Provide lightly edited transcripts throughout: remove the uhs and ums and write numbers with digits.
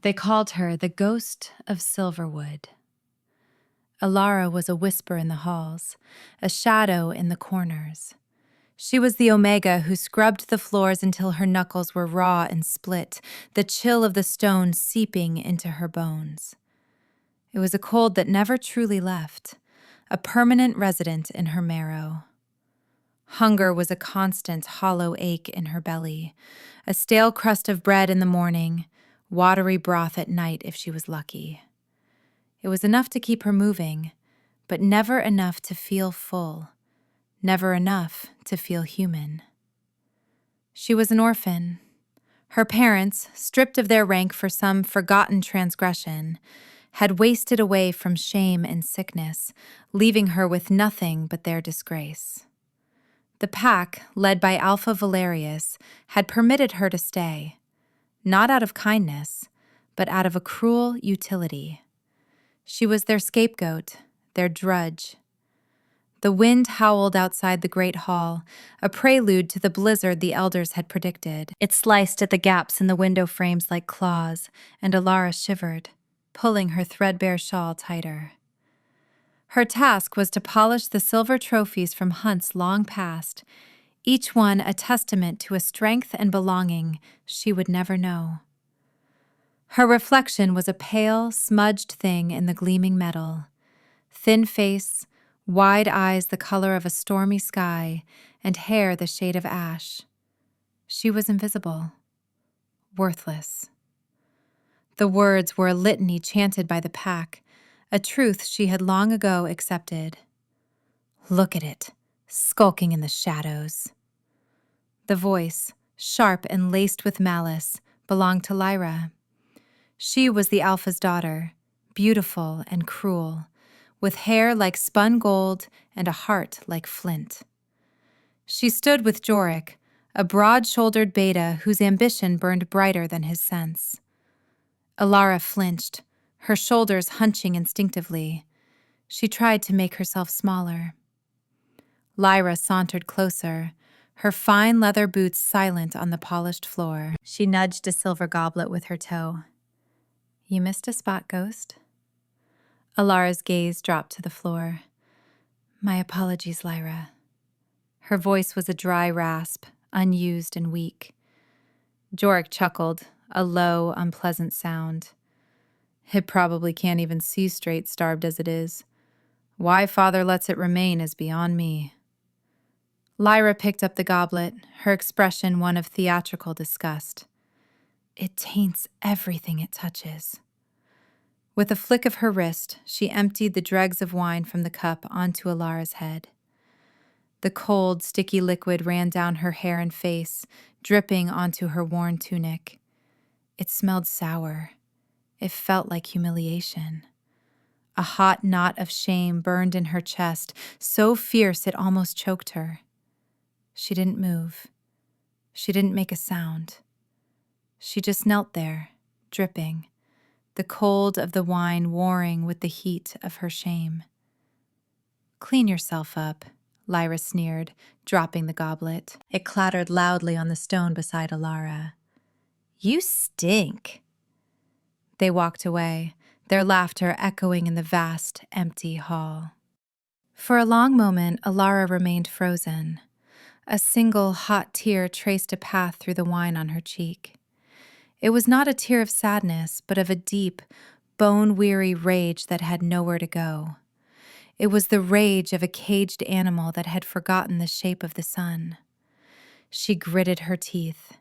They called her the Ghost of Silverwood. Alara was a whisper in the halls, a shadow in the corners. She was the Omega who scrubbed the floors until her knuckles were raw and split, the chill of the stone seeping into her bones. It was a cold that never truly left, a permanent resident in her marrow. Hunger was a constant hollow ache in her belly, a stale crust of bread in the morning, watery broth at night if she was lucky. It was enough to keep her moving, but never enough to feel full, never enough to feel human. She was an orphan. Her parents, stripped of their rank for some forgotten transgression, had wasted away from shame and sickness, leaving her with nothing but their disgrace. The pack, led by Alpha Valerius, had permitted her to stay, not out of kindness, but out of a cruel utility. She was their scapegoat, their drudge. The wind howled outside the great hall, a prelude to the blizzard the elders had predicted. It sliced at the gaps in the window frames like claws, and Alara shivered, pulling her threadbare shawl tighter. Her task was to polish the silver trophies from hunts long past, each one a testament to a strength and belonging she would never know. Her reflection was a pale, smudged thing in the gleaming metal. Thin face, wide eyes the color of a stormy sky, and hair the shade of ash. She was invisible, worthless. The words were a litany chanted by the pack, a truth she had long ago accepted. Look at it, skulking in the shadows. The voice, sharp and laced with malice, belonged to Lyra. She was the Alpha's daughter, beautiful and cruel, with hair like spun gold and a heart like flint. She stood with Jorik, a broad-shouldered beta whose ambition burned brighter than his sense. Alara flinched, her shoulders hunching instinctively. She tried to make herself smaller. Lyra sauntered closer, her fine leather boots silent on the polished floor. She nudged a silver goblet with her toe. You missed a spot, Ghost. Alara's gaze dropped to the floor. My apologies, Lyra. Her voice was a dry rasp, unused and weak. Jorik chuckled, a low, unpleasant sound. It probably can't even see straight, starved as it is. Why Father lets it remain is beyond me. Lyra picked up the goblet, her expression one of theatrical disgust. It taints everything it touches. With a flick of her wrist, she emptied the dregs of wine from the cup onto Alara's head. The cold, sticky liquid ran down her hair and face, dripping onto her worn tunic. It smelled sour. It felt like humiliation. A hot knot of shame burned in her chest, so fierce it almost choked her. She didn't move. She didn't make a sound. She just knelt there, dripping, the cold of the wine warring with the heat of her shame. Clean yourself up, Lyra sneered, dropping the goblet. It clattered loudly on the stone beside Alara. You stink. They walked away, their laughter echoing in the vast, empty hall. For a long moment, Alara remained frozen. A single hot tear traced a path through the wine on her cheek. It was not a tear of sadness, but of a deep, bone-weary rage that had nowhere to go. It was the rage of a caged animal that had forgotten the shape of the sun. She gritted her teeth.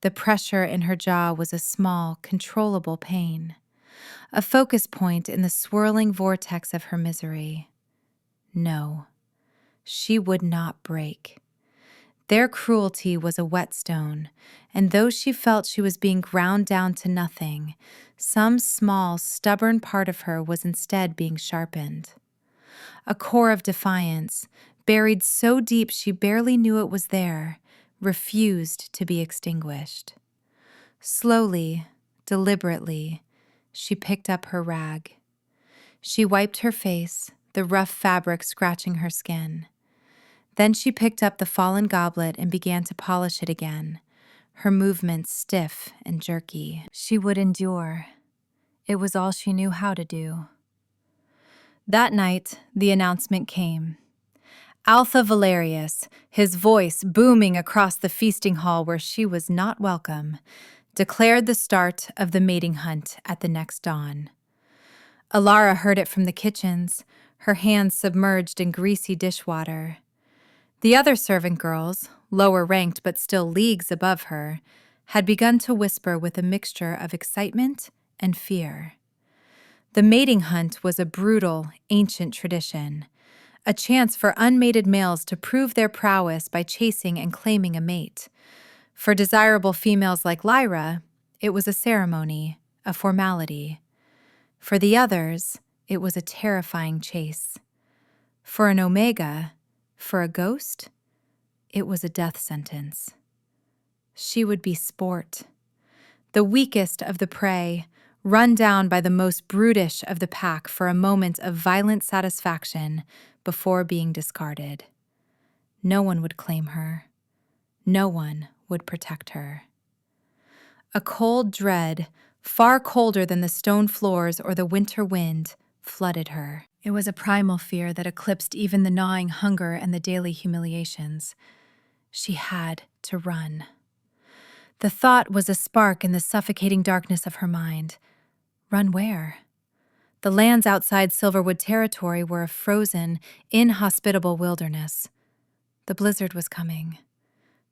The pressure in her jaw was a small, controllable pain, a focus point in the swirling vortex of her misery. No, she would not break. Their cruelty was a whetstone, and though she felt she was being ground down to nothing, some small, stubborn part of her was instead being sharpened. A core of defiance, buried so deep she barely knew it was there, refused to be extinguished. Slowly, deliberately, she picked up her rag. She wiped her face, the rough fabric scratching her skin. Then she picked up the fallen goblet and began to polish it again, her movements stiff and jerky. She would endure. It was all she knew how to do. That night, the announcement came. Alpha Valerius, his voice booming across the feasting hall where she was not welcome, declared the start of the mating hunt at the next dawn. Alara heard it from the kitchens, her hands submerged in greasy dishwater. The other servant girls, lower ranked but still leagues above her, had begun to whisper with a mixture of excitement and fear. The mating hunt was a brutal, ancient tradition, a chance for unmated males to prove their prowess by chasing and claiming a mate. For desirable females like Lyra, it was a ceremony, a formality. For the others, it was a terrifying chase. For an Omega, for a ghost, it was a death sentence. She would be sport, the weakest of the prey, run down by the most brutish of the pack for a moment of violent satisfaction before being discarded. No one would claim her. No one would protect her. A cold dread, far colder than the stone floors or the winter wind, flooded her. It was a primal fear that eclipsed even the gnawing hunger and the daily humiliations. She had to run. The thought was a spark in the suffocating darkness of her mind. Run where? The lands outside Silverwood territory were a frozen, inhospitable wilderness. The blizzard was coming.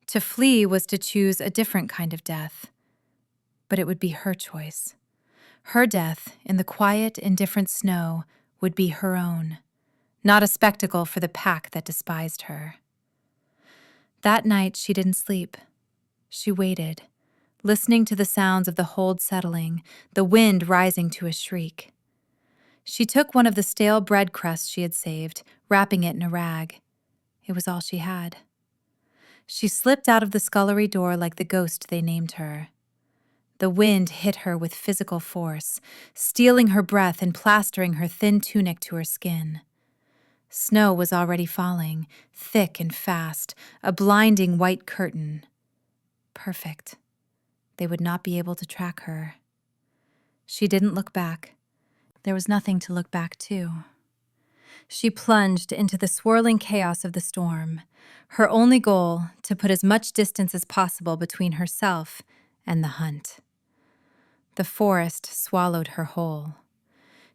To flee was to choose a different kind of death. But it would be her choice. Her death, in the quiet, indifferent snow, would be her own, not a spectacle for the pack that despised her. That night she didn't sleep. She waited, listening to the sounds of the hold settling, the wind rising to a shriek. She took one of the stale bread crusts she had saved, wrapping it in a rag. It was all she had. She slipped out of the scullery door like the ghost they named her. The wind hit her with physical force, stealing her breath and plastering her thin tunic to her skin. Snow was already falling, thick and fast, a blinding white curtain. Perfect. They would not be able to track her. She didn't look back. There was nothing to look back to. She plunged into the swirling chaos of the storm, her only goal to put as much distance as possible between herself and the hunt. The forest swallowed her whole.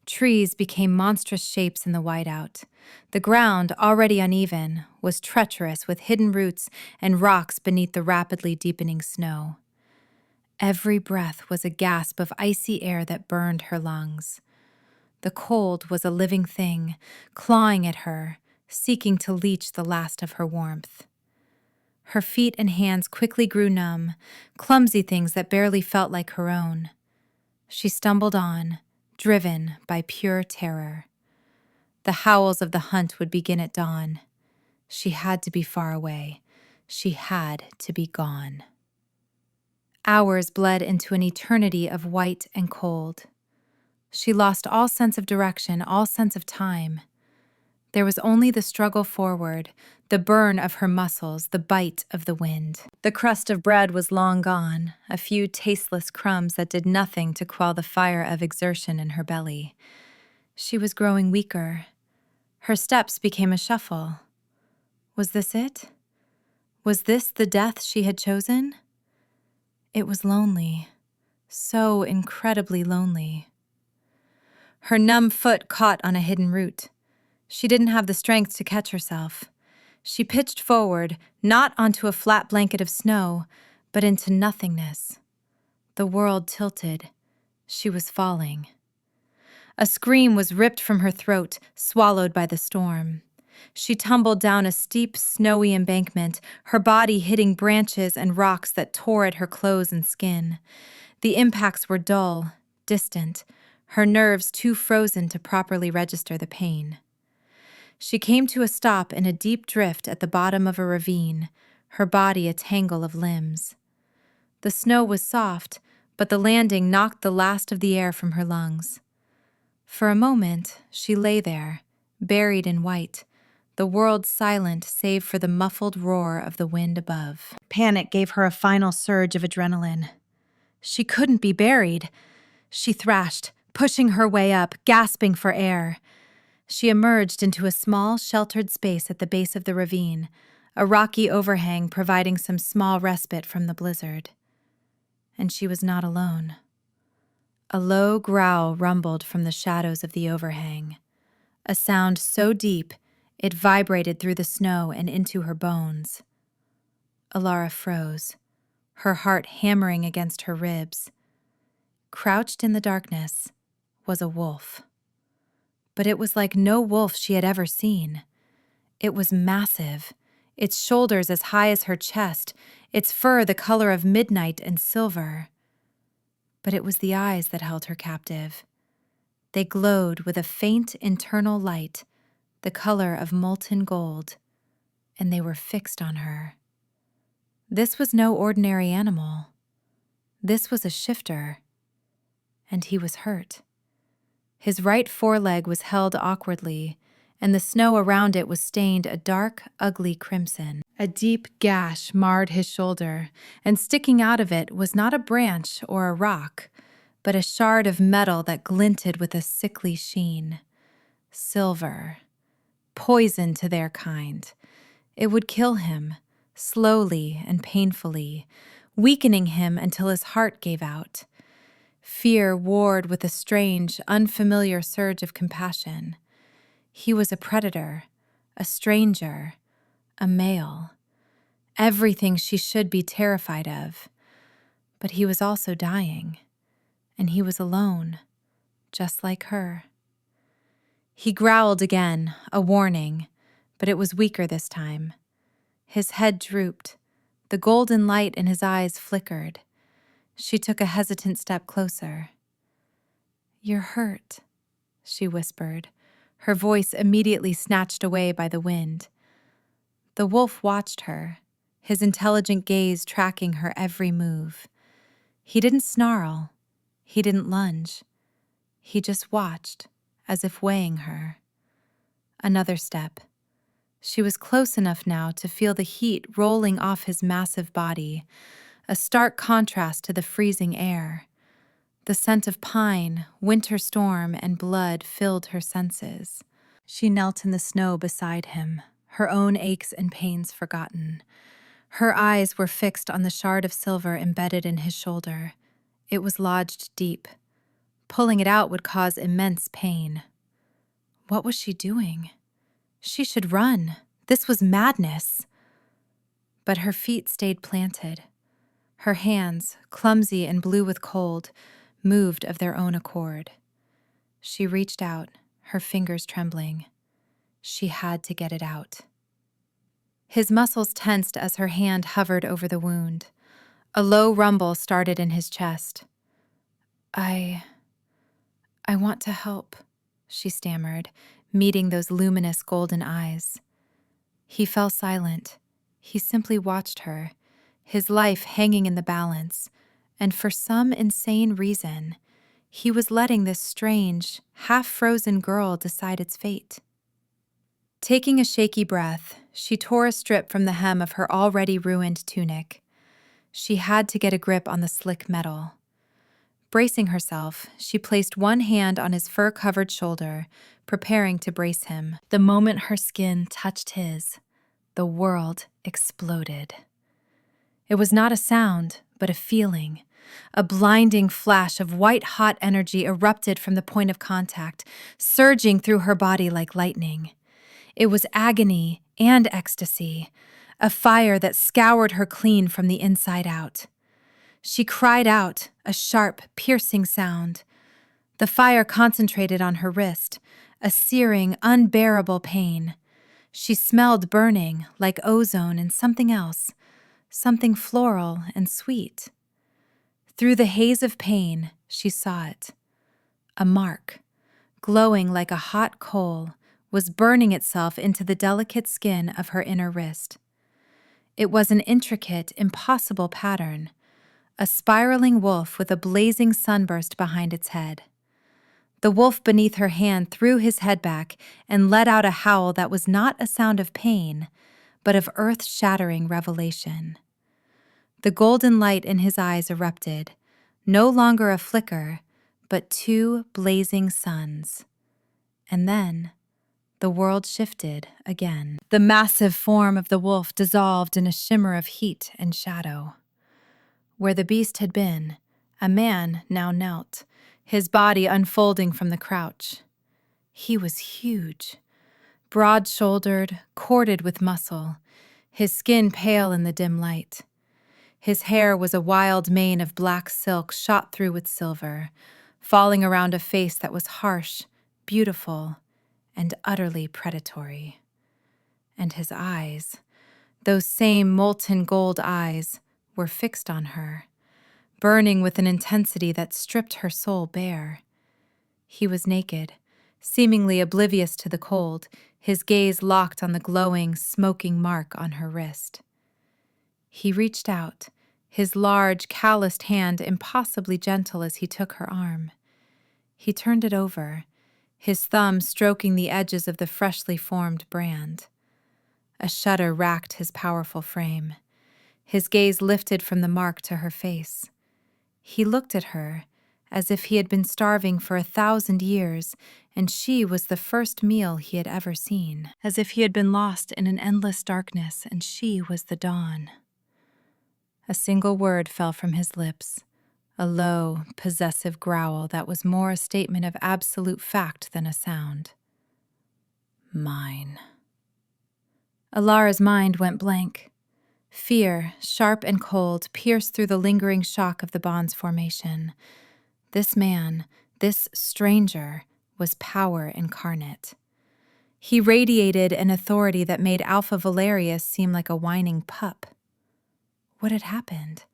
Trees became monstrous shapes in the whiteout. The ground, already uneven, was treacherous with hidden roots and rocks beneath the rapidly deepening snow. Every breath was a gasp of icy air that burned her lungs. The cold was a living thing, clawing at her, seeking to leach the last of her warmth. Her feet and hands quickly grew numb, clumsy things that barely felt like her own. She stumbled on, driven by pure terror. The howls of the hunt would begin at dawn. She had to be far away. She had to be gone. Hours bled into an eternity of white and cold. She lost all sense of direction, all sense of time. There was only the struggle forward, the burn of her muscles, the bite of the wind. The crust of bread was long gone, a few tasteless crumbs that did nothing to quell the fire of exertion in her belly. She was growing weaker. Her steps became a shuffle. Was this it? Was this the death she had chosen? It was lonely, so incredibly lonely. Her numb foot caught on a hidden root. She didn't have the strength to catch herself. She pitched forward, not onto a flat blanket of snow, but into nothingness. The world tilted. She was falling. A scream was ripped from her throat, swallowed by the storm. She tumbled down a steep, snowy embankment, her body hitting branches and rocks that tore at her clothes and skin. The impacts were dull, distant, her nerves too frozen to properly register the pain. She came to a stop in a deep drift at the bottom of a ravine, her body a tangle of limbs. The snow was soft, but the landing knocked the last of the air from her lungs. For a moment, she lay there, buried in white, the world silent save for the muffled roar of the wind above. Panic gave her a final surge of adrenaline. She couldn't be buried. She thrashed, pushing her way up, gasping for air. She emerged into a small, sheltered space at the base of the ravine, a rocky overhang providing some small respite from the blizzard. And she was not alone. A low growl rumbled from the shadows of the overhang, a sound so deep it vibrated through the snow and into her bones. Alara froze, her heart hammering against her ribs. Crouched in the darkness was a wolf. But it was like no wolf she had ever seen. It was massive, its shoulders as high as her chest, its fur the color of midnight and silver. But it was the eyes that held her captive. They glowed with a faint internal light, the color of molten gold, and they were fixed on her. This was no ordinary animal. This was a shifter, and he was hurt. His right foreleg was held awkwardly, and the snow around it was stained a dark, ugly crimson. A deep gash marred his shoulder, and sticking out of it was not a branch or a rock, but a shard of metal that glinted with a sickly sheen. Silver. Poison to their kind. It would kill him, slowly and painfully, weakening him until his heart gave out. Fear warred with a strange, unfamiliar surge of compassion. He was a predator, a stranger, a male. Everything she should be terrified of. But he was also dying, and he was alone, just like her. He growled again, a warning, but it was weaker this time. His head drooped. The golden light in his eyes flickered. She took a hesitant step closer. "You're hurt," she whispered, her voice immediately snatched away by the wind. The wolf watched her, his intelligent gaze tracking her every move. He didn't snarl. He didn't lunge. He just watched, as if weighing her. Another step. She was close enough now to feel the heat rolling off his massive body, a stark contrast to the freezing air. The scent of pine, winter storm, and blood filled her senses. She knelt in the snow beside him, her own aches and pains forgotten. Her eyes were fixed on the shard of silver embedded in his shoulder. It was lodged deep. Pulling it out would cause immense pain. What was she doing? She should run. This was madness. But her feet stayed planted. Her hands, clumsy and blue with cold, moved of their own accord. She reached out, her fingers trembling. She had to get it out. His muscles tensed as her hand hovered over the wound. A low rumble started in his chest. I want to help," she stammered, meeting those luminous golden eyes. He fell silent. He simply watched her, his life hanging in the balance, and for some insane reason, he was letting this strange, half-frozen girl decide its fate. Taking a shaky breath, she tore a strip from the hem of her already ruined tunic. She had to get a grip on the slick metal. Bracing herself, she placed one hand on his fur-covered shoulder, preparing to brace him. The moment her skin touched his, the world exploded. It was not a sound, but a feeling. A blinding flash of white-hot energy erupted from the point of contact, surging through her body like lightning. It was agony and ecstasy, a fire that scoured her clean from the inside out. She cried out, a sharp, piercing sound. The fire concentrated on her wrist, a searing, unbearable pain. She smelled burning, like ozone and something else, something floral and sweet. Through the haze of pain, she saw it. A mark, glowing like a hot coal, was burning itself into the delicate skin of her inner wrist. It was an intricate, impossible pattern, a spiraling wolf with a blazing sunburst behind its head. The wolf beneath her hand threw his head back and let out a howl that was not a sound of pain, but of earth-shattering revelation. The golden light in his eyes erupted, no longer a flicker, but 2 blazing suns. And then the world shifted again. The massive form of the wolf dissolved in a shimmer of heat and shadow. Where the beast had been, a man now knelt, his body unfolding from the crouch. He was huge, broad-shouldered, corded with muscle, his skin pale in the dim light. His hair was a wild mane of black silk shot through with silver, falling around a face that was harsh, beautiful, and utterly predatory. And his eyes, those same molten gold eyes, were fixed on her, burning with an intensity that stripped her soul bare. He was naked, seemingly oblivious to the cold, his gaze locked on the glowing, smoking mark on her wrist. He reached out, his large, calloused hand impossibly gentle as he took her arm. He turned it over, his thumb stroking the edges of the freshly formed brand. A shudder racked his powerful frame. His gaze lifted from the mark to her face. He looked at her as if he had been starving for 1,000 years, and she was the first meal he had ever seen. As if he had been lost in an endless darkness, and she was the dawn. A single word fell from his lips, a low, possessive growl that was more a statement of absolute fact than a sound. Mine. Alara's mind went blank. Fear, sharp and cold, pierced through the lingering shock of the bond's formation. This man, this stranger, was power incarnate. He radiated an authority that made Alpha Valerius seem like a whining pup. What had happened?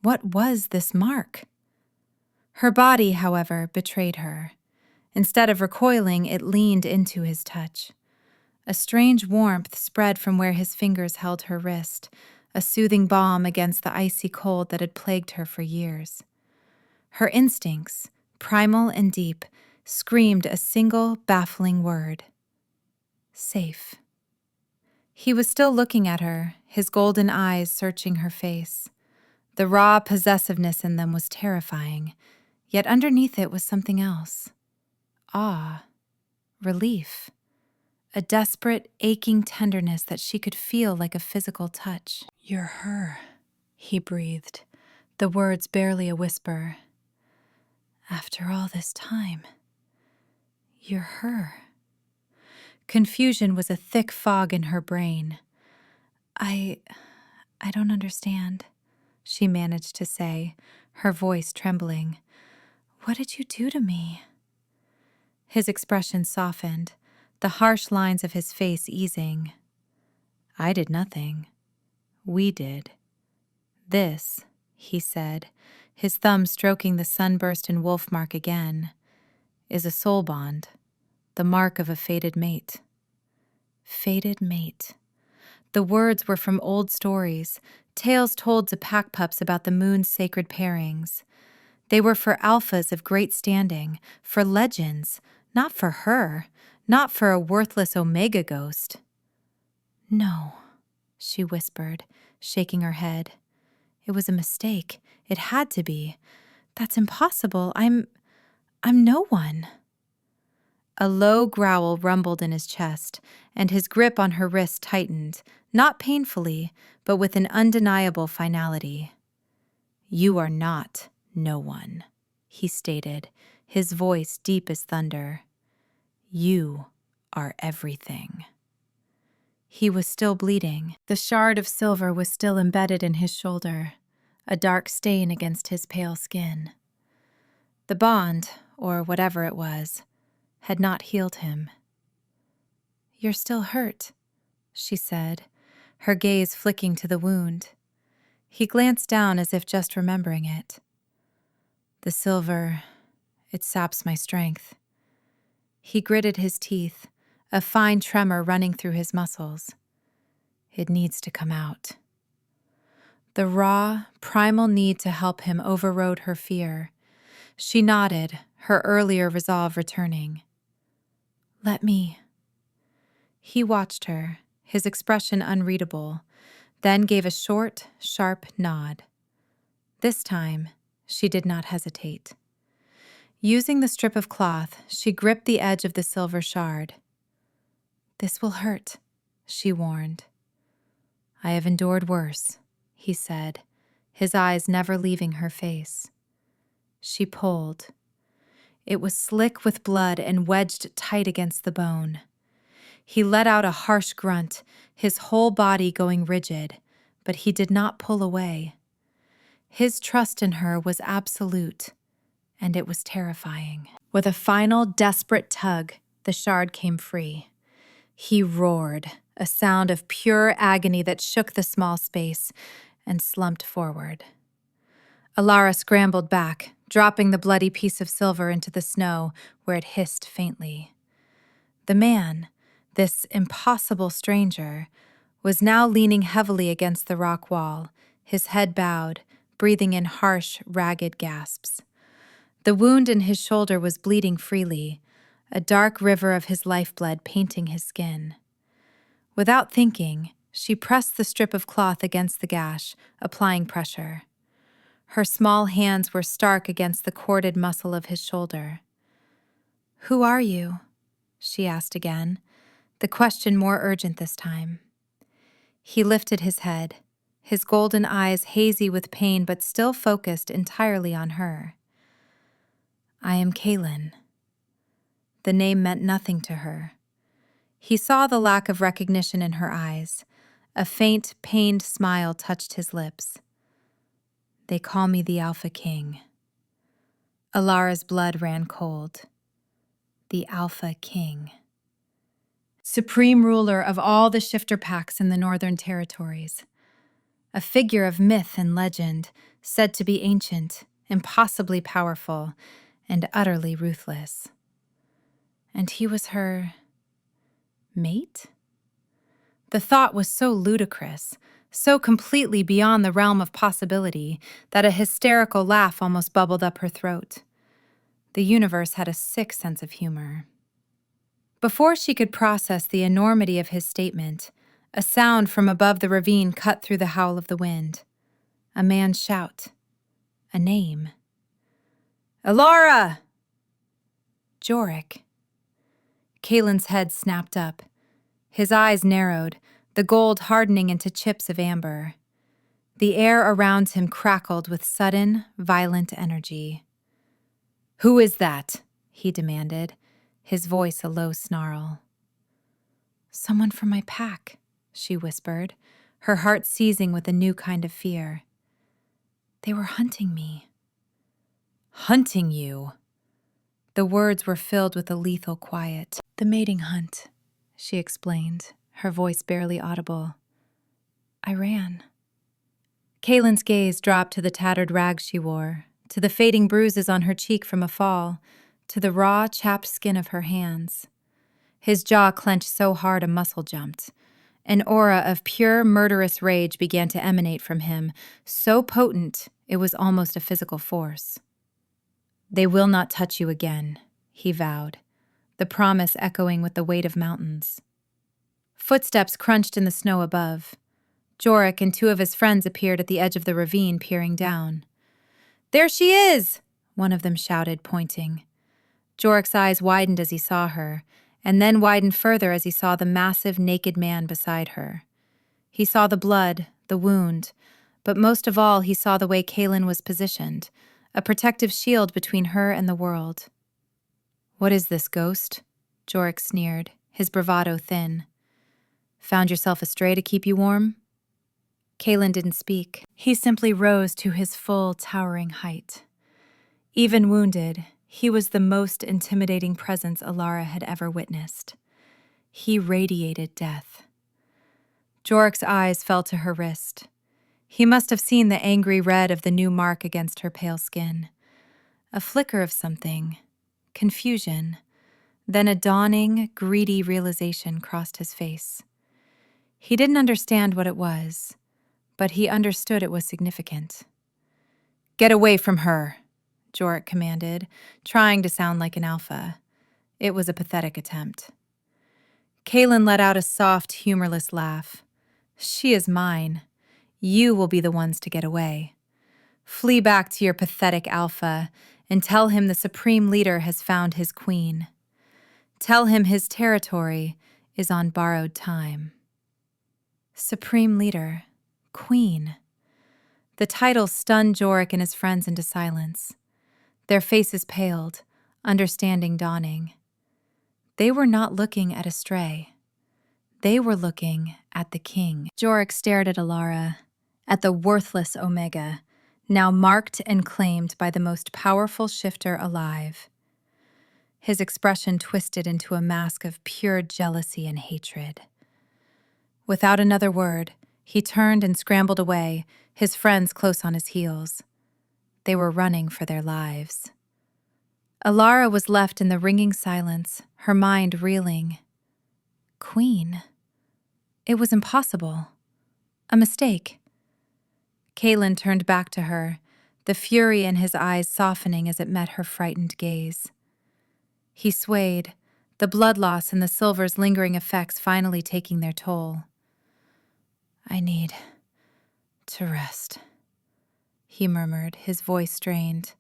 What was this mark? Her body, however, betrayed her. Instead of recoiling, it leaned into his touch. A strange warmth spread from where his fingers held her wrist, a soothing balm against the icy cold that had plagued her for years. Her instincts, primal and deep, screamed a single baffling word. Safe. He was still looking at her, his golden eyes searching her face. The raw possessiveness in them was terrifying, yet underneath it was something else. Awe. Relief. A desperate, aching tenderness that she could feel like a physical touch. "You're her," he breathed, the words barely a whisper. "After all this time, you're her." Confusion was a thick fog in her brain. I don't understand," she managed to say, her voice trembling. "What did you do to me?" His expression softened, the harsh lines of his face easing. "I did nothing. We did. This," he said, his thumb stroking the sunburst and wolf mark again, "is a soul bond, the mark of a fated mate." Fated mate. The words were from old stories, tales told to pack pups about the moon's sacred pairings. They were for alphas of great standing, for legends, not for her, not for a worthless Omega ghost. "No," she whispered, shaking her head. "It was a mistake. It had to be. That's impossible. I'm no one." A low growl rumbled in his chest, and his grip on her wrist tightened, not painfully, but with an undeniable finality. "You are not no one," he stated, his voice deep as thunder. "You are everything." He was still bleeding. The shard of silver was still embedded in his shoulder, a dark stain against his pale skin. The bond, or whatever it was, had not healed him. "You're still hurt," she said, her gaze flicking to the wound. He glanced down as if just remembering it. "The silver, it saps my strength." He gritted his teeth, a fine tremor running through his muscles. "It needs to come out." The raw, primal need to help him overrode her fear. She nodded, her earlier resolve returning. "Let me." He watched her, his expression unreadable, then gave a short, sharp nod. This time, she did not hesitate. Using the strip of cloth, she gripped the edge of the silver shard. "This will hurt," she warned. "I have endured worse," he said, his eyes never leaving her face. She pulled. It was slick with blood and wedged tight against the bone. He let out a harsh grunt, his whole body going rigid, but he did not pull away. His trust in her was absolute, and it was terrifying. With a final, desperate tug, the shard came free. He roared, a sound of pure agony that shook the small space, and slumped forward. Alara scrambled back, dropping the bloody piece of silver into the snow, where it hissed faintly. The man, this impossible stranger, was now leaning heavily against the rock wall, his head bowed, breathing in harsh, ragged gasps. The wound in his shoulder was bleeding freely, a dark river of his lifeblood painting his skin. Without thinking, she pressed the strip of cloth against the gash, applying pressure. Her small hands were stark against the corded muscle of his shoulder. "Who are you?" she asked again, the question more urgent this time. He lifted his head, his golden eyes hazy with pain but still focused entirely on her. "I am Kaylin." The name meant nothing to her. He saw the lack of recognition in her eyes. A faint, pained smile touched his lips. "They call me the Alpha King." Alara's blood ran cold. The Alpha King. Supreme ruler of all the shifter packs in the Northern Territories. A figure of myth and legend, said to be ancient, impossibly powerful, and utterly ruthless. And he was her mate? The thought was so ludicrous, so completely beyond the realm of possibility, that a hysterical laugh almost bubbled up her throat. The universe had a sick sense of humor. Before she could process the enormity of his statement, a sound from above the ravine cut through the howl of the wind. A man's shout. A name. "Alara!" Jorik. Kaylin's head snapped up. His eyes narrowed, the gold hardening into chips of amber. The air around him crackled with sudden, violent energy. "Who is that?" he demanded, his voice a low snarl. "Someone from my pack," she whispered, her heart seizing with a new kind of fear. "They were hunting me." "Hunting you?" The words were filled with a lethal quiet. "The mating hunt," she explained, her voice barely audible. "I ran." Kaylin's gaze dropped to the tattered rags she wore, to the fading bruises on her cheek from a fall, to the raw, chapped skin of her hands. His jaw clenched so hard a muscle jumped. An aura of pure, murderous rage began to emanate from him, so potent it was almost a physical force. "They will not touch you again," he vowed, the promise echoing with the weight of mountains. Footsteps crunched in the snow above. Jorik and two of his friends appeared at the edge of the ravine, peering down. "There she is!" one of them shouted, pointing. Jorik's eyes widened as he saw her, and then widened further as he saw the massive, naked man beside her. He saw the blood, the wound, but most of all he saw the way Kaylin was positioned, a protective shield between her and the world. "What is this, ghost?" Jorik sneered, his bravado thin. "Found yourself a stray to keep you warm?" Kaylin didn't speak. He simply rose to his full, towering height. Even wounded, he was the most intimidating presence Alara had ever witnessed. He radiated death. Jorik's eyes fell to her wrist. He must have seen the angry red of the new mark against her pale skin. A flicker of something, confusion, then a dawning, greedy realization crossed his face. He didn't understand what it was, but he understood it was significant. "Get away from her," Jorik commanded, trying to sound like an alpha. It was a pathetic attempt. Kaylin let out a soft, humorless laugh. "She is mine. You will be the ones to get away. Flee back to your pathetic alpha, and tell him the Supreme Leader has found his queen. Tell him his territory is on borrowed time. Supreme Leader, Queen. The title stunned Jorik and his friends into silence. Their faces paled, understanding dawning. They were not looking at a stray. They were looking at the king. Jorik stared at Alara, at the worthless Omega, now marked and claimed by the most powerful shifter alive. His expression twisted into a mask of pure jealousy and hatred. Without another word, he turned and scrambled away, his friends close on his heels. They were running for their lives. Alara was left in the ringing silence, her mind reeling. Queen? It was impossible. A mistake. Kaelin turned back to her, the fury in his eyes softening as it met her frightened gaze. He swayed, the blood loss and the silver's lingering effects finally taking their toll. I need to rest, he murmured, his voice strained.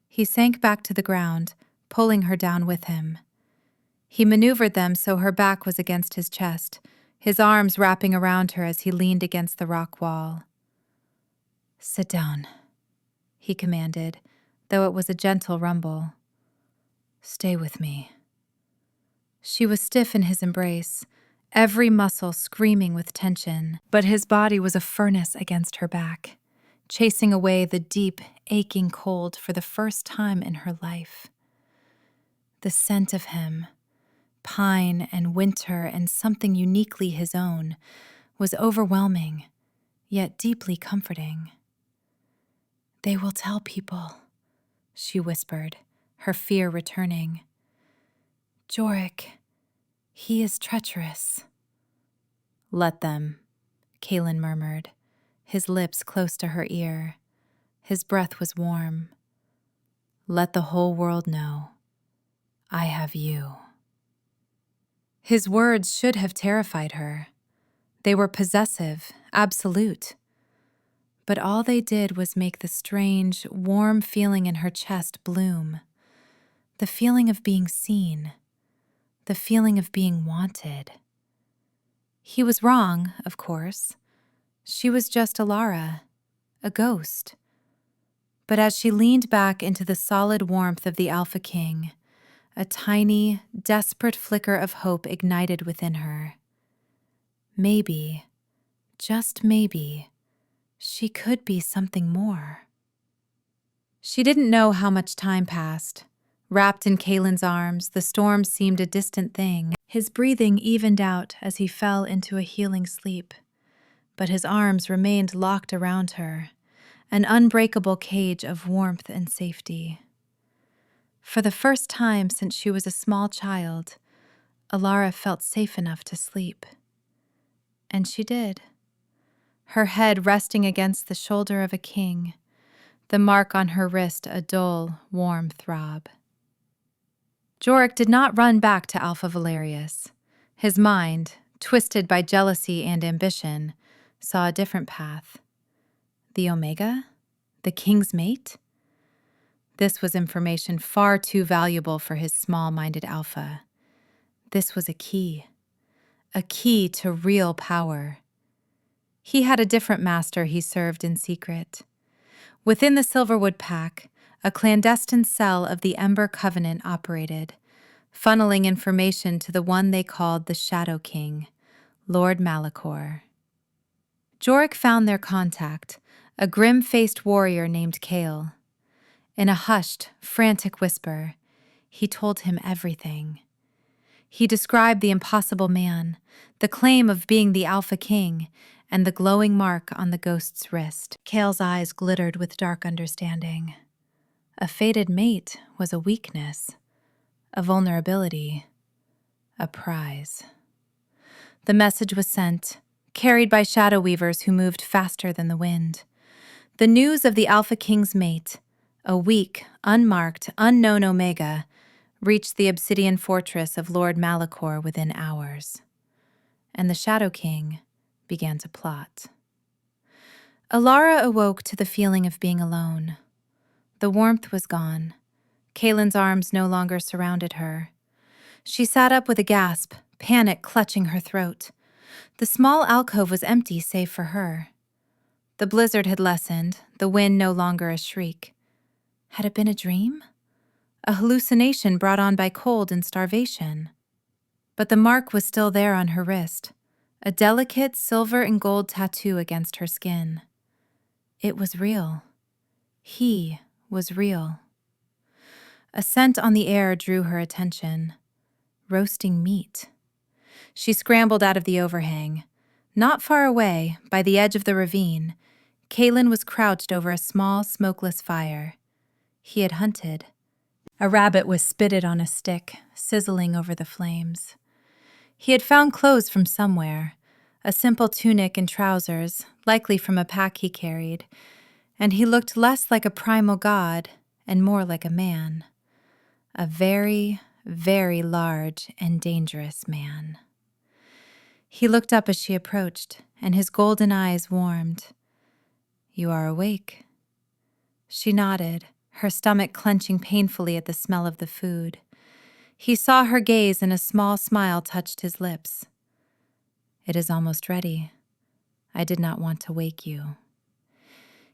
He sank back to the ground, pulling her down with him. He maneuvered them so her back was against his chest, his arms wrapping around her as he leaned against the rock wall. Sit down, he commanded, though it was a gentle rumble. Stay with me. She was stiff in his embrace, every muscle screaming with tension, but his body was a furnace against her back, chasing away the deep, aching cold for the first time in her life. The scent of him, pine and winter and something uniquely his own, was overwhelming, yet deeply comforting. They will tell people, she whispered, her fear returning. Jorik, he is treacherous. Let them, Kaelin murmured, his lips close to her ear. His breath was warm. Let the whole world know. I have you. His words should have terrified her. They were possessive, absolute. But all they did was make the strange, warm feeling in her chest bloom. The feeling of being seen. The feeling of being wanted. He was wrong, of course. She was just Alara, a ghost. But as she leaned back into the solid warmth of the Alpha King, a tiny, desperate flicker of hope ignited within her. Maybe, just maybe, she could be something more. She didn't know how much time passed. Wrapped in Kaelin's arms, the storm seemed a distant thing. His breathing evened out as he fell into a healing sleep, but his arms remained locked around her, an unbreakable cage of warmth and safety. For the first time since she was a small child, Alara felt safe enough to sleep. And she did. Her head resting against the shoulder of a king, the mark on her wrist a dull, warm throb. Jorik did not run back to Alpha Valerius. His mind, twisted by jealousy and ambition, saw a different path. The Omega? The king's mate? This was information far too valuable for his small-minded Alpha. This was a key to real power. He had a different master he served in secret. Within the Silverwood Pack, a clandestine cell of the Ember Covenant operated, funneling information to the one they called the Shadow King, Lord Malachor. Jorik found their contact, a grim-faced warrior named Kael. In a hushed, frantic whisper, he told him everything. He described the impossible man, the claim of being the Alpha King, and the glowing mark on the ghost's wrist. Kael's eyes glittered with dark understanding. A fated mate was a weakness, a vulnerability, a prize. The message was sent, carried by shadow weavers who moved faster than the wind. The news of the Alpha King's mate, a weak, unmarked, unknown Omega, reached the obsidian fortress of Lord Malachor within hours. And the Shadow King began to plot. Alara awoke to the feeling of being alone. The warmth was gone. Kaylin's arms no longer surrounded her. She sat up with a gasp, panic clutching her throat. The small alcove was empty save for her. The blizzard had lessened, the wind no longer a shriek. Had it been a dream? A hallucination brought on by cold and starvation? But the mark was still there on her wrist, a delicate silver and gold tattoo against her skin. It was real. He was real. A scent on the air drew her attention. Roasting meat. She scrambled out of the overhang. Not far away, by the edge of the ravine, Kaylin was crouched over a small, smokeless fire. He had hunted. A rabbit was spitted on a stick, sizzling over the flames. He had found clothes from somewhere, a simple tunic and trousers, likely from a pack he carried, and he looked less like a primal god and more like a man. A very, very large and dangerous man. He looked up as she approached, and his golden eyes warmed. "You are awake." She nodded, her stomach clenching painfully at the smell of the food. He saw her gaze and a small smile touched his lips. "It is almost ready. I did not want to wake you."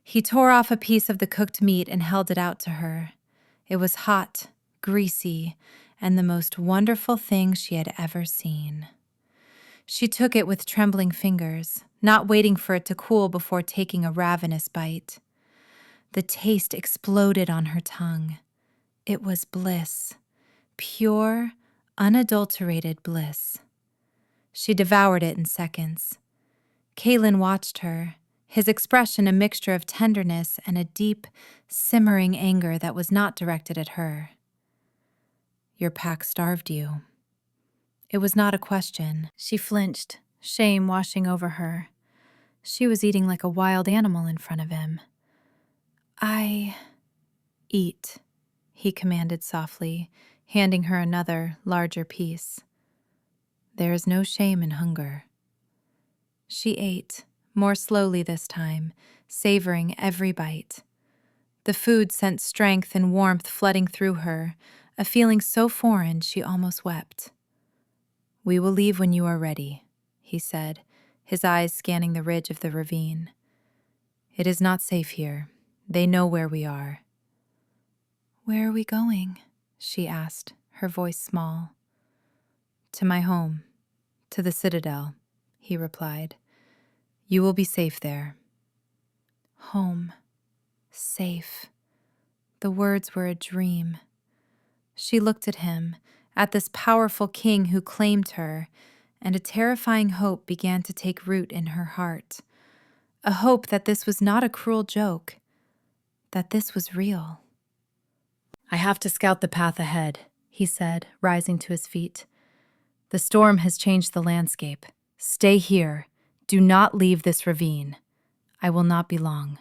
He tore off a piece of the cooked meat and held it out to her. It was hot, greasy, and the most wonderful thing she had ever seen. She took it with trembling fingers, not waiting for it to cool before taking a ravenous bite. The taste exploded on her tongue. It was bliss. Pure, unadulterated bliss. She devoured it in seconds. Kaylin watched her, his expression a mixture of tenderness and a deep, simmering anger that was not directed at her. "Your pack starved you." It was not a question. She flinched, shame washing over her. She was eating like a wild animal in front of him. "I eat," he commanded softly, handing her another, larger piece. "There is no shame in hunger." She ate, more slowly this time, savoring every bite. The food sent strength and warmth flooding through her, a feeling so foreign she almost wept. "We will leave when you are ready," he said, his eyes scanning the ridge of the ravine. "It is not safe here. They know where we are." "Where are we going?" she asked, her voice small. "To my home, to the citadel," he replied. "You will be safe there." Home. Safe. The words were a dream. She looked at him, at this powerful king who claimed her, and a terrifying hope began to take root in her heart. A hope that this was not a cruel joke, that this was real. "I have to scout the path ahead," he said, rising to his feet. "The storm has changed the landscape. Stay here. Do not leave this ravine. I will not be long."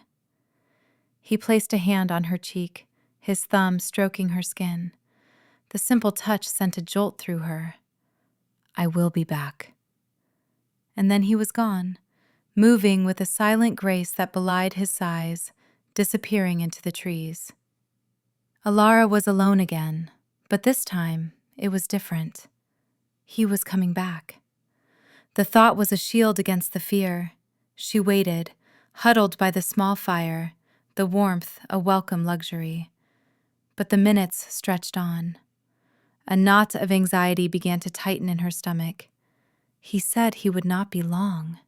He placed a hand on her cheek, his thumb stroking her skin. The simple touch sent a jolt through her. "I will be back." And then he was gone, moving with a silent grace that belied his size, disappearing into the trees. Alara was alone again, but this time it was different. He was coming back. The thought was a shield against the fear. She waited, huddled by the small fire, the warmth a welcome luxury. But the minutes stretched on. A knot of anxiety began to tighten in her stomach. He said he would not be long.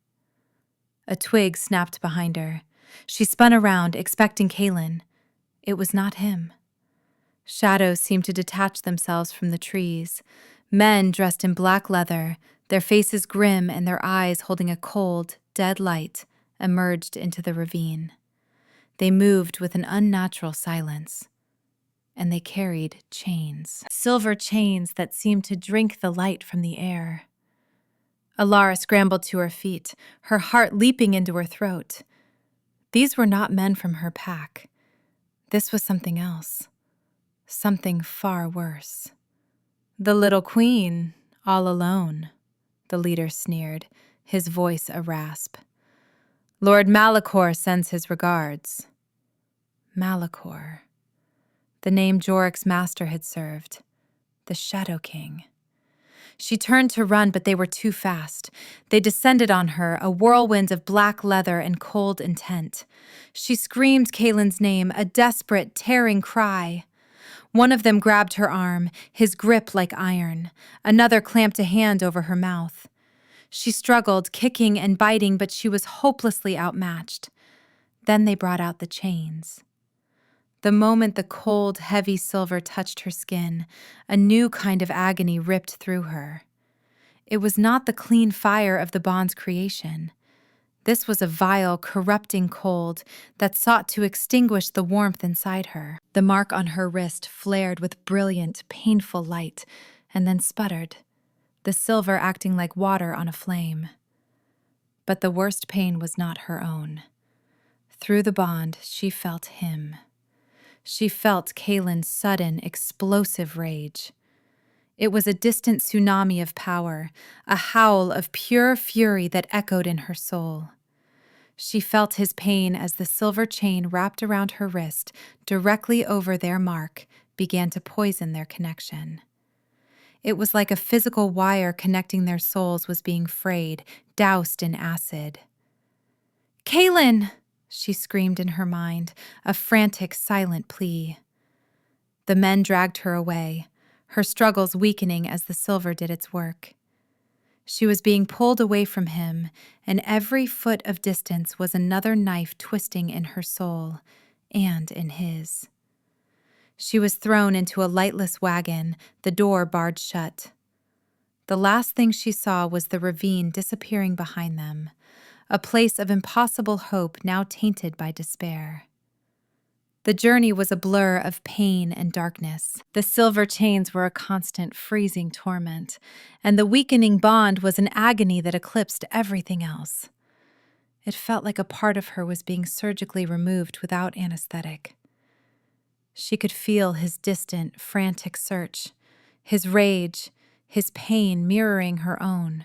A twig snapped behind her. She spun around, expecting Kaylin. It was not him. Shadows seemed to detach themselves from the trees. Men dressed in black leather, their faces grim and their eyes holding a cold, dead light, emerged into the ravine. They moved with an unnatural silence. And they carried chains. Silver chains that seemed to drink the light from the air. Alara scrambled to her feet, her heart leaping into her throat. These were not men from her pack. This was something else. Something far worse. "The little queen, all alone," the leader sneered, his voice a rasp. "Lord Malachor sends his regards." Malachor. the name Jorik's master had served, the Shadow King. She turned to run, but they were too fast. They descended on her, a whirlwind of black leather and cold intent. She screamed Kaylin's name, a desperate, tearing cry. One of them grabbed her arm, his grip like iron. Another clamped a hand over her mouth. She struggled, kicking and biting, but she was hopelessly outmatched. Then they brought out the chains. The moment the cold, heavy silver touched her skin, a new kind of agony ripped through her. It was not the clean fire of the bond's creation. This was a vile, corrupting cold that sought to extinguish the warmth inside her. The mark on her wrist flared with brilliant, painful light, and then sputtered, the silver acting like water on a flame. But the worst pain was not her own. Through the bond, she felt him. She felt Kaylin's sudden, explosive rage. It was a distant tsunami of power, a howl of pure fury that echoed in her soul. She felt his pain as the silver chain wrapped around her wrist, directly over their mark, began to poison their connection. It was like a physical wire connecting their souls was being frayed, doused in acid. "Kaylin!" she screamed in her mind, a frantic, silent plea. The men dragged her away, her struggles weakening as the silver did its work. She was being pulled away from him, and every foot of distance was another knife twisting in her soul and in his. She was thrown into a lightless wagon, the door barred shut. The last thing she saw was the ravine disappearing behind them, a place of impossible hope now tainted by despair. The journey was a blur of pain and darkness. The silver chains were a constant freezing torment, and the weakening bond was an agony that eclipsed everything else. It felt like a part of her was being surgically removed without anesthetic. She could feel his distant, frantic search, his rage, his pain mirroring her own.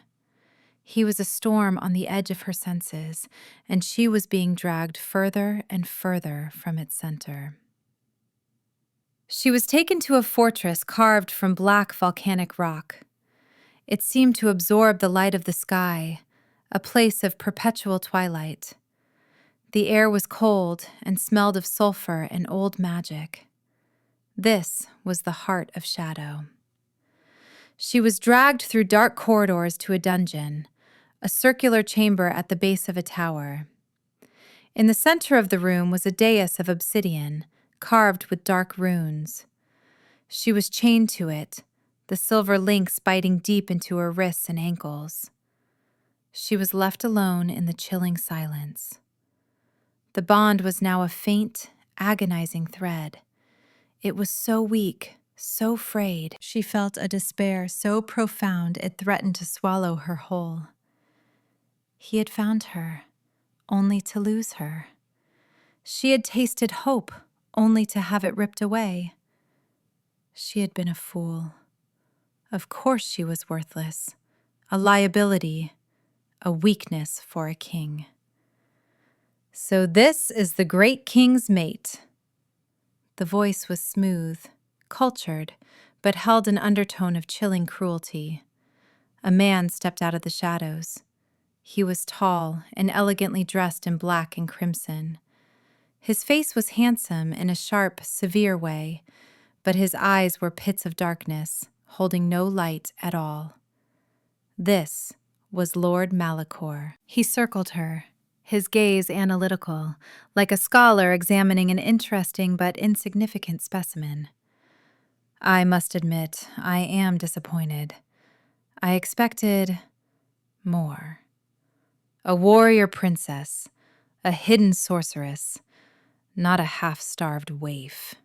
He was a storm on the edge of her senses, and she was being dragged further and further from its center. She was taken to a fortress carved from black volcanic rock. It seemed to absorb the light of the sky, a place of perpetual twilight. The air was cold and smelled of sulfur and old magic. This was the heart of Shadow. She was dragged through dark corridors to a dungeon, a circular chamber at the base of a tower. In the center of the room was a dais of obsidian, carved with dark runes. She was chained to it, the silver links biting deep into her wrists and ankles. She was left alone in the chilling silence. The bond was now a faint, agonizing thread. It was so weak, so frayed. She felt a despair so profound it threatened to swallow her whole. He had found her, only to lose her. She had tasted hope, only to have it ripped away. She had been a fool. Of course she was worthless, a liability, a weakness for a king. "So this is the great king's mate." The voice was smooth, cultured, but held an undertone of chilling cruelty. A man stepped out of the shadows. He was tall and elegantly dressed in black and crimson. His face was handsome in a sharp, severe way, but his eyes were pits of darkness, holding no light at all. This was Lord Malachor. He circled her, his gaze analytical, like a scholar examining an interesting but insignificant specimen. "I must admit, I am disappointed. I expected more. A warrior princess, a hidden sorceress, not a half-starved waif."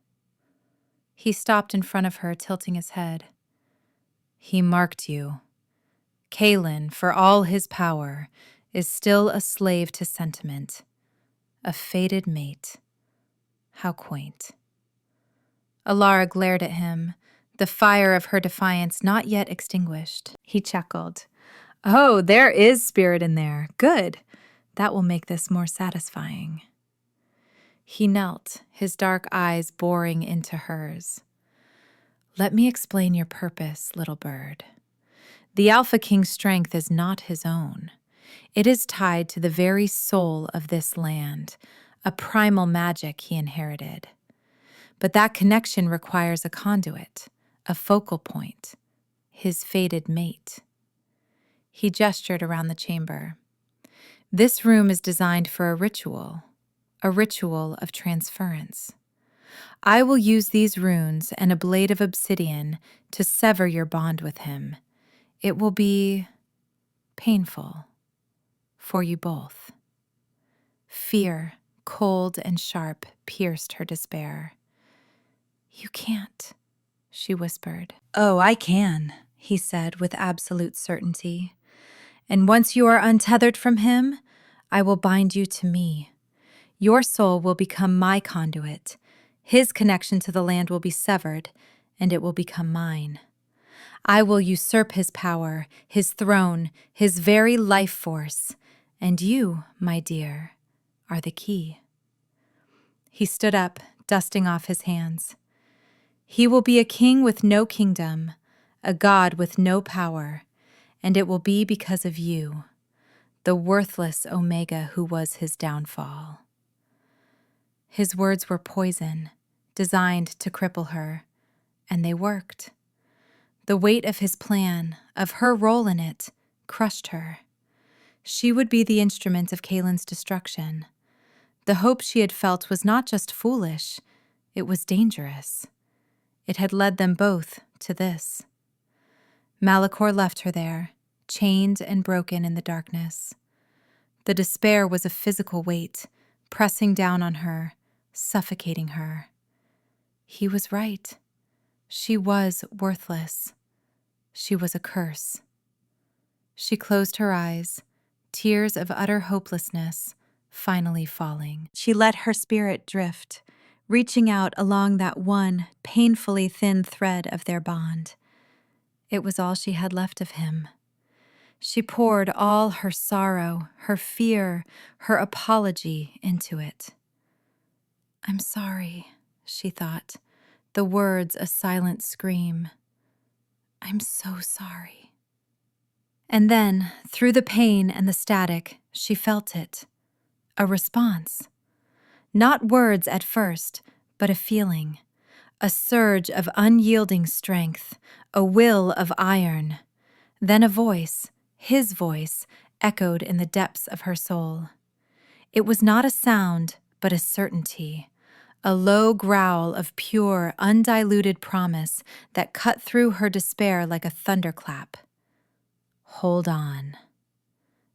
He stopped in front of her, tilting his head. "He marked you. Kaylin, for all his power, is still a slave to sentiment, a fated mate. How quaint." Alara glared at him, the fire of her defiance not yet extinguished. He chuckled. "Oh, there is spirit in there. Good. That will make this more satisfying." He knelt, his dark eyes boring into hers. Let me explain your purpose, little bird. The Alpha King's strength is not his own. It is tied to the very soul of this land, a primal magic he inherited. But that connection requires a conduit, a focal point, his fated mate. He gestured around the chamber. This room is designed for a ritual of transference. I will use these runes and a blade of obsidian to sever your bond with him. It will be painful for you both. Fear, cold and sharp, pierced her despair. You can't, she whispered. Oh, I can, he said with absolute certainty. And once you are untethered from him, I will bind you to me. Your soul will become my conduit. His connection to the land will be severed, and it will become mine. I will usurp his power, his throne, his very life force, and you, my dear, are the key. He stood up, dusting off his hands. He will be a king with no kingdom, a god with no power, and it will be because of you, the worthless Omega who was his downfall. His words were poison, designed to cripple her, and they worked. The weight of his plan, of her role in it, crushed her. She would be the instrument of Kaelin's destruction. The hope she had felt was not just foolish, it was dangerous. It had led them both to this. Malachor left her there, chained and broken in the darkness. The despair was a physical weight, pressing down on her, suffocating her. He was right. She was worthless. She was a curse. She closed her eyes, tears of utter hopelessness finally falling. She let her spirit drift, reaching out along that one painfully thin thread of their bond. It was all she had left of him. She poured all her sorrow, her fear, her apology into it. I'm sorry, she thought, the words a silent scream. I'm so sorry. And then, through the pain and the static, she felt it. A response. Not words at first, but a feeling. A surge of unyielding strength, a will of iron. Then a voice, his voice, echoed in the depths of her soul. It was not a sound, but a certainty. A low growl of pure, undiluted promise that cut through her despair like a thunderclap. Hold on.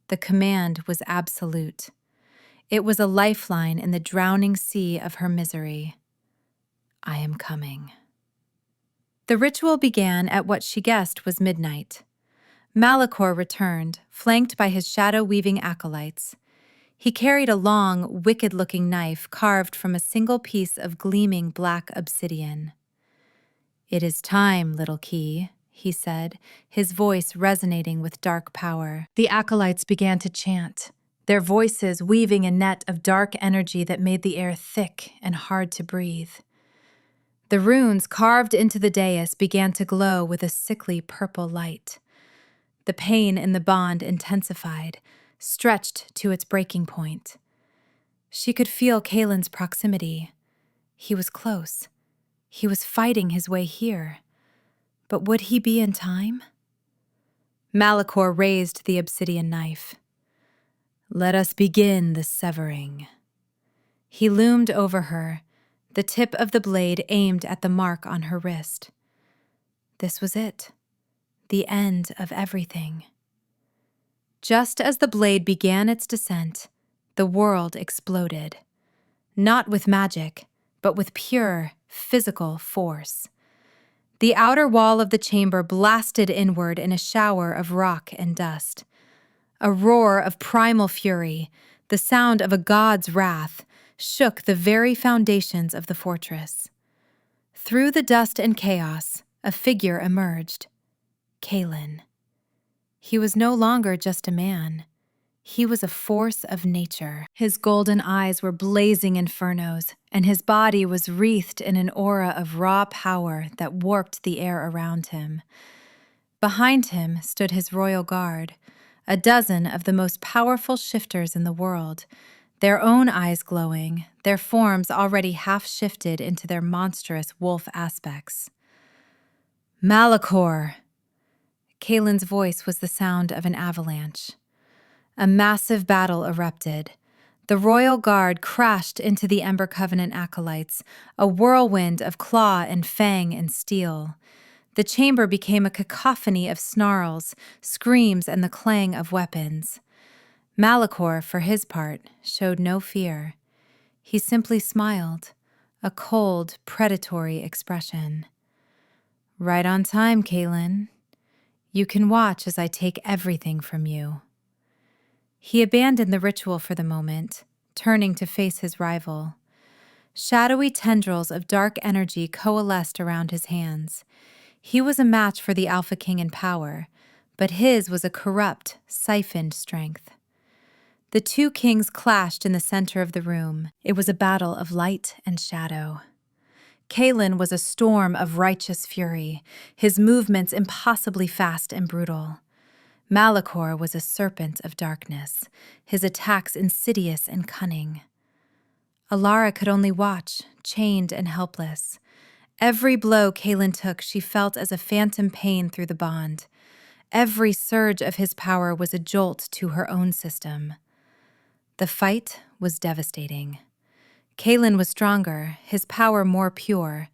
The command was absolute. It was a lifeline in the drowning sea of her misery. I am coming. The ritual began at what she guessed was midnight. Malachor returned, flanked by his shadow-weaving acolytes. He carried a long, wicked-looking knife carved from a single piece of gleaming black obsidian. It is time, little key, he said, his voice resonating with dark power. The acolytes began to chant, their voices weaving a net of dark energy that made the air thick and hard to breathe. The runes carved into the dais began to glow with a sickly purple light. The pain in the bond intensified, stretched to its breaking point. She could feel Kaelin's proximity. He was close. He was fighting his way here. But would he be in time? Malachor raised the obsidian knife. Let us begin the severing. He loomed over her, the tip of the blade aimed at the mark on her wrist. This was it, the end of everything. Just as the blade began its descent, the world exploded. Not with magic, but with pure, physical force. The outer wall of the chamber blasted inward in a shower of rock and dust. A roar of primal fury, the sound of a god's wrath, shook the very foundations of the fortress. Through the dust and chaos, a figure emerged. Kaelin. He was no longer just a man. He was a force of nature. His golden eyes were blazing infernos, and his body was wreathed in an aura of raw power that warped the air around him. Behind him stood his royal guard, a dozen of the most powerful shifters in the world, their own eyes glowing, their forms already half-shifted into their monstrous wolf aspects. Malachor! Kaelin's voice was the sound of an avalanche. A massive battle erupted. The royal guard crashed into the Ember Covenant acolytes, a whirlwind of claw and fang and steel. The chamber became a cacophony of snarls, screams, and the clang of weapons. Malachor, for his part, showed no fear. He simply smiled, a cold, predatory expression. "Right on time, Kaelin. You can watch as I take everything from you." He abandoned the ritual for the moment, turning to face his rival. Shadowy tendrils of dark energy coalesced around his hands. He was a match for the Alpha King in power, but his was a corrupt, siphoned strength. The two kings clashed in the center of the room. It was a battle of light and shadow. Kaelin was a storm of righteous fury, his movements impossibly fast and brutal. Malachor was a serpent of darkness, his attacks insidious and cunning. Alara could only watch, chained and helpless. Every blow Kaelin took she felt as a phantom pain through the bond. Every surge of his power was a jolt to her own system. The fight was devastating. Kaelin was stronger, his power more pure,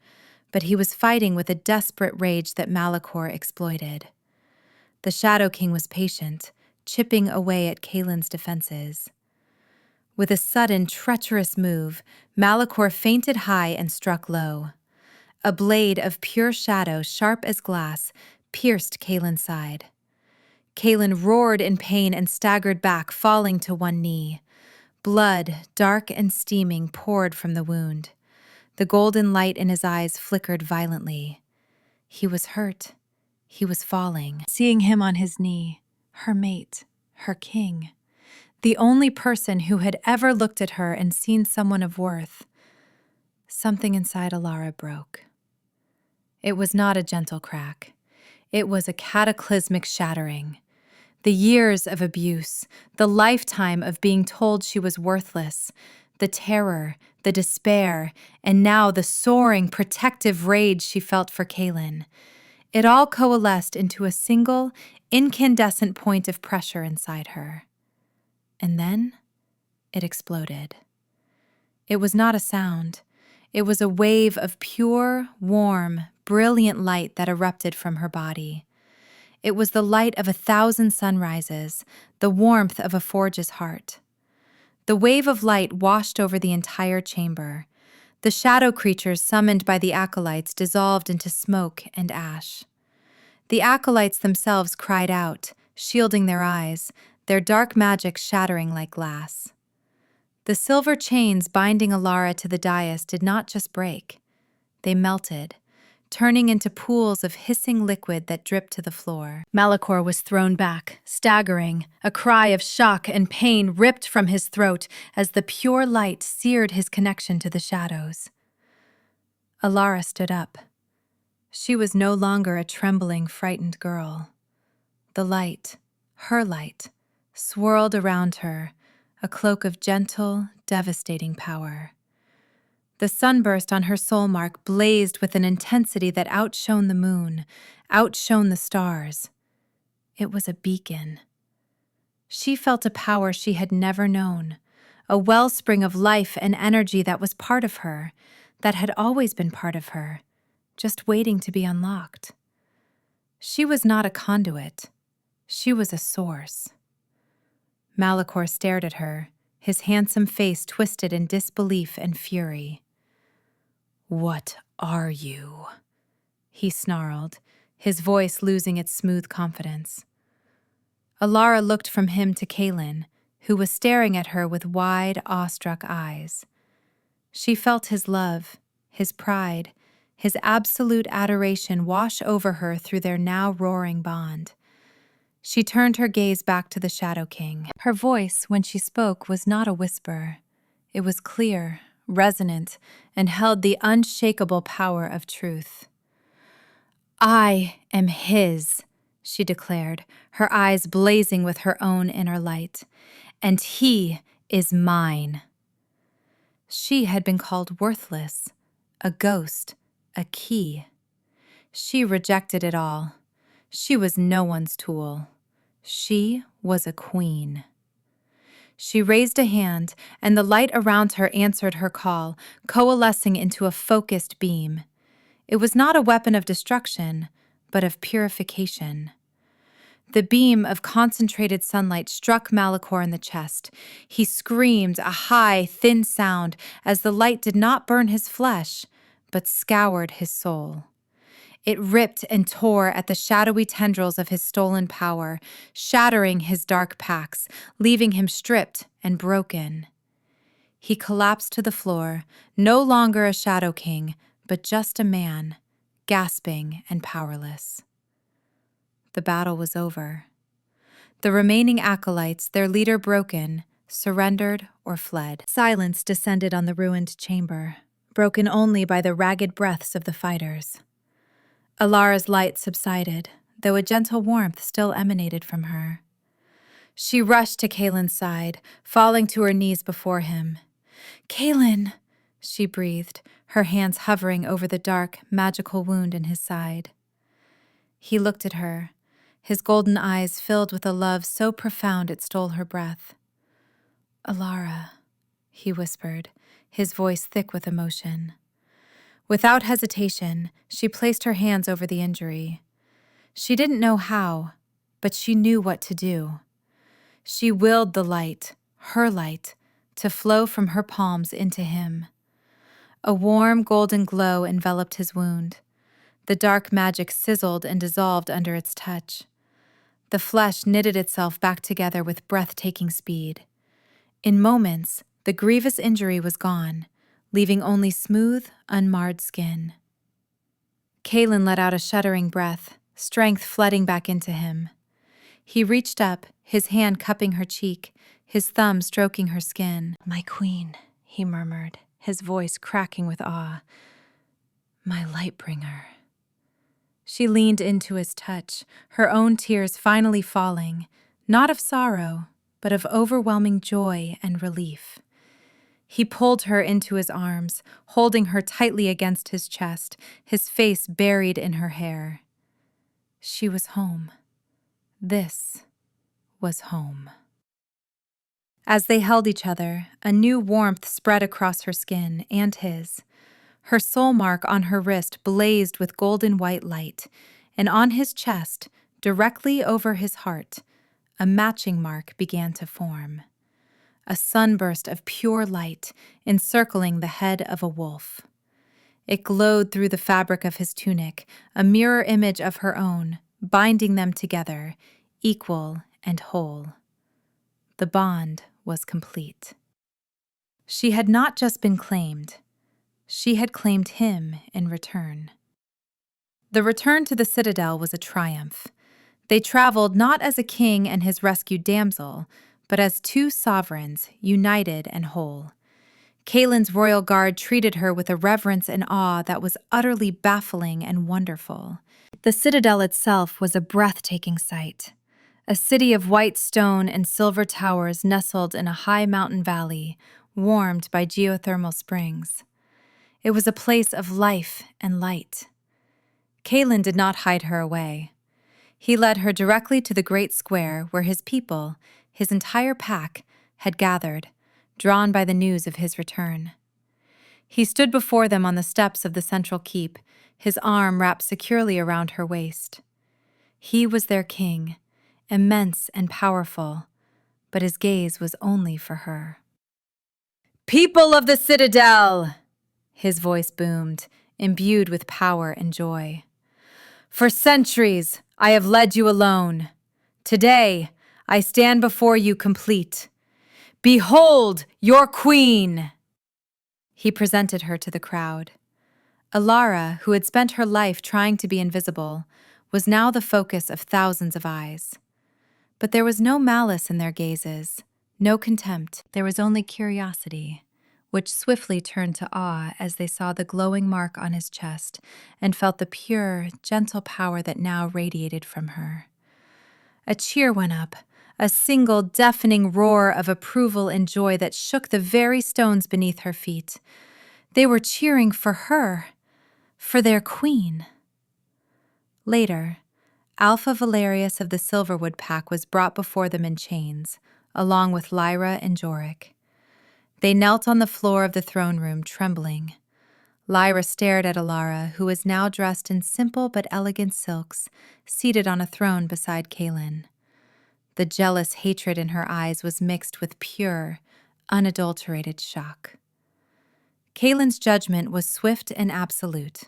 but he was fighting with a desperate rage that Malachor exploited. The Shadow King was patient, chipping away at Kaelin's defenses. With a sudden, treacherous move, Malachor feinted high and struck low. A blade of pure shadow, sharp as glass, pierced Kaelin's side. Kaelin roared in pain and staggered back, falling to one knee. Blood, dark and steaming, poured from the wound. The golden light in his eyes flickered violently. He was hurt. He was falling. Seeing him on his knee, her mate, her king, the only person who had ever looked at her and seen someone of worth, something inside Alara broke. It was not a gentle crack. It was a cataclysmic shattering. The years of abuse, the lifetime of being told she was worthless, the terror, the despair, and now the soaring, protective rage she felt for Kaelin. It all coalesced into a single, incandescent point of pressure inside her. And then it exploded. It was not a sound. It was a wave of pure, warm, brilliant light that erupted from her body. It was the light of 1,000 sunrises, the warmth of a forge's heart. The wave of light washed over the entire chamber. The shadow creatures summoned by the acolytes dissolved into smoke and ash. The acolytes themselves cried out, shielding their eyes, their dark magic shattering like glass. The silver chains binding Alara to the dais did not just break. They melted, turning into pools of hissing liquid that dripped to the floor. Malachor was thrown back, staggering, a cry of shock and pain ripped from his throat as the pure light seared his connection to the shadows. Alara stood up. She was no longer a trembling, frightened girl. The light, her light, swirled around her, a cloak of gentle, devastating power. The sunburst on her soul mark blazed with an intensity that outshone the moon, outshone the stars. It was a beacon. She felt a power she had never known, a wellspring of life and energy that was part of her, that had always been part of her, just waiting to be unlocked. She was not a conduit. She was a source. Malachor stared at her, his handsome face twisted in disbelief and fury. "What are you?" he snarled, his voice losing its smooth confidence. Alara looked from him to Kaelin, who was staring at her with wide, awestruck eyes. She felt his love, his pride, his absolute adoration wash over her through their now roaring bond. She turned her gaze back to the Shadow King. Her voice, when she spoke, was not a whisper. It was clear, resonant, and held the unshakable power of truth. "I am his," she declared, her eyes blazing with her own inner light, "and he is mine." She had been called worthless, a ghost, a key. She rejected it all. She was no one's tool. She was a queen. She raised a hand, and the light around her answered her call, coalescing into a focused beam. It was not a weapon of destruction, but of purification. The beam of concentrated sunlight struck Malachor in the chest. He screamed, a high, thin sound, as the light did not burn his flesh, but scoured his soul. It ripped and tore at the shadowy tendrils of his stolen power, shattering his dark pacts, leaving him stripped and broken. He collapsed to the floor, no longer a Shadow King, but just a man, gasping and powerless. The battle was over. The remaining acolytes, their leader broken, surrendered or fled. Silence descended on the ruined chamber, broken only by the ragged breaths of the fighters. Alara's light subsided, though a gentle warmth still emanated from her. She rushed to Kaelin's side, falling to her knees before him. "Kaelin," she breathed, her hands hovering over the dark, magical wound in his side. He looked at her, his golden eyes filled with a love so profound it stole her breath. "Alara," he whispered, his voice thick with emotion. Without hesitation, she placed her hands over the injury. She didn't know how, but she knew what to do. She willed the light, her light, to flow from her palms into him. A warm, golden glow enveloped his wound. The dark magic sizzled and dissolved under its touch. The flesh knitted itself back together with breathtaking speed. In moments, the grievous injury was gone, leaving only smooth, unmarred skin. Kaelin let out a shuddering breath, strength flooding back into him. He reached up, his hand cupping her cheek, his thumb stroking her skin. "My queen," he murmured, his voice cracking with awe. "My light-bringer." She leaned into his touch, her own tears finally falling, not of sorrow, but of overwhelming joy and relief. He pulled her into his arms, holding her tightly against his chest, his face buried in her hair. She was home. This was home. As they held each other, a new warmth spread across her skin and his. Her soul mark on her wrist blazed with golden white light, and on his chest, directly over his heart, a matching mark began to form. A sunburst of pure light encircling the head of a wolf. It glowed through the fabric of his tunic, a mirror image of her own, binding them together, equal and whole. The bond was complete. She had not just been claimed. She had claimed him in return. The return to the citadel was a triumph. They traveled not as a king and his rescued damsel, but as two sovereigns, united and whole. Kaelin's royal guard treated her with a reverence and awe that was utterly baffling and wonderful. The citadel itself was a breathtaking sight. A city of white stone and silver towers nestled in a high mountain valley, warmed by geothermal springs. It was a place of life and light. Kaelin did not hide her away. He led her directly to the great square where his people, his entire pack, had gathered, drawn by the news of his return. He stood before them on the steps of the central keep, his arm wrapped securely around her waist. He was their king, immense and powerful, but his gaze was only for her. "People of the citadel!" His voice boomed, imbued with power and joy. "For centuries, I have led you alone. Today, I stand before you complete. Behold your queen!" He presented her to the crowd. Alara, who had spent her life trying to be invisible, was now the focus of thousands of eyes. But there was no malice in their gazes, no contempt. There was only curiosity, which swiftly turned to awe as they saw the glowing mark on his chest and felt the pure, gentle power that now radiated from her. A cheer went up, a single deafening roar of approval and joy that shook the very stones beneath her feet. They were cheering for her, for their queen. Later, Alpha Valerius of the Silverwood Pack was brought before them in chains, along with Lyra and Jorik. They knelt on the floor of the throne room, trembling. Lyra stared at Alara, who was now dressed in simple but elegant silks, seated on a throne beside Kaelin. The jealous hatred in her eyes was mixed with pure, unadulterated shock. Kaelin's judgment was swift and absolute.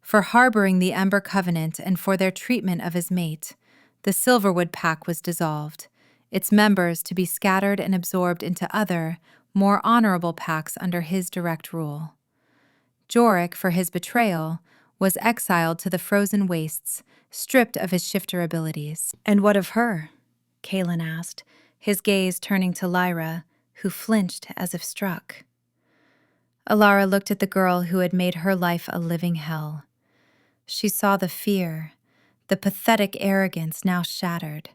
For harboring the Ember Covenant and for their treatment of his mate, the Silverwood Pack was dissolved, its members to be scattered and absorbed into other, more honorable packs under his direct rule. Jorik, for his betrayal, was exiled to the frozen wastes, stripped of his shifter abilities. "And what of her?" Kaelin asked, his gaze turning to Lyra, who flinched as if struck. Alara looked at the girl who had made her life a living hell. She saw the fear, the pathetic arrogance now shattered.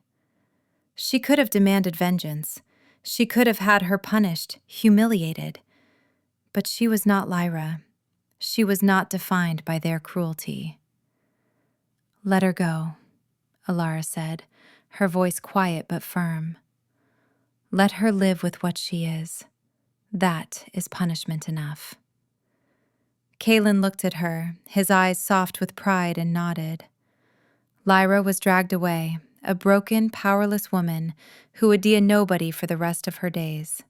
She could have demanded vengeance. She could have had her punished, humiliated. But she was not Lyra. She was not defined by their cruelty. "Let her go," Alara said, her voice quiet but firm. "Let her live with what she is. That is punishment enough." Kaelin looked at her, his eyes soft with pride, and nodded. Lyra was dragged away, a broken, powerless woman who would be a nobody for the rest of her days.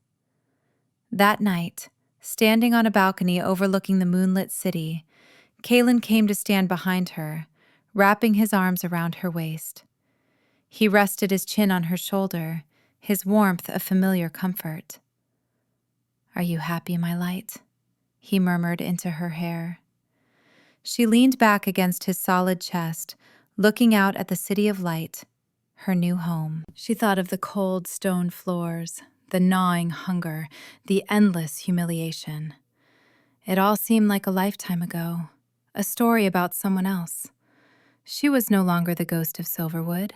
That night, standing on a balcony overlooking the moonlit city, Kaelin came to stand behind her, wrapping his arms around her waist. He rested his chin on her shoulder, his warmth a familiar comfort. "Are you happy, my light?" he murmured into her hair. She leaned back against his solid chest, looking out at the city of light, her new home. She thought of the cold stone floors, the gnawing hunger, the endless humiliation. It all seemed like a lifetime ago, a story about someone else. She was no longer the ghost of Silverwood.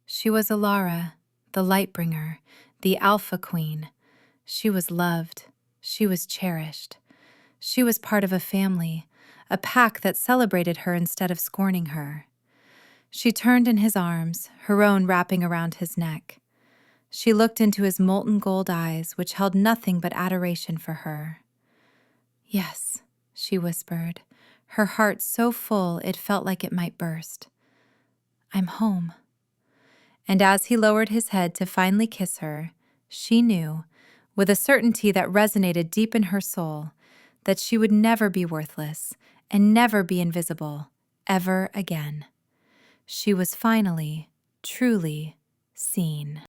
She was Alara, the Lightbringer, the Alpha Queen. She was loved. She was cherished. She was part of a family, a pack that celebrated her instead of scorning her. She turned in his arms, her own wrapping around his neck. She looked into his molten gold eyes, which held nothing but adoration for her. "Yes," she whispered, her heart so full it felt like it might burst. "I'm home." And as he lowered his head to finally kiss her, she knew, with a certainty that resonated deep in her soul, that she would never be worthless and never be invisible, ever again. She was finally, truly seen.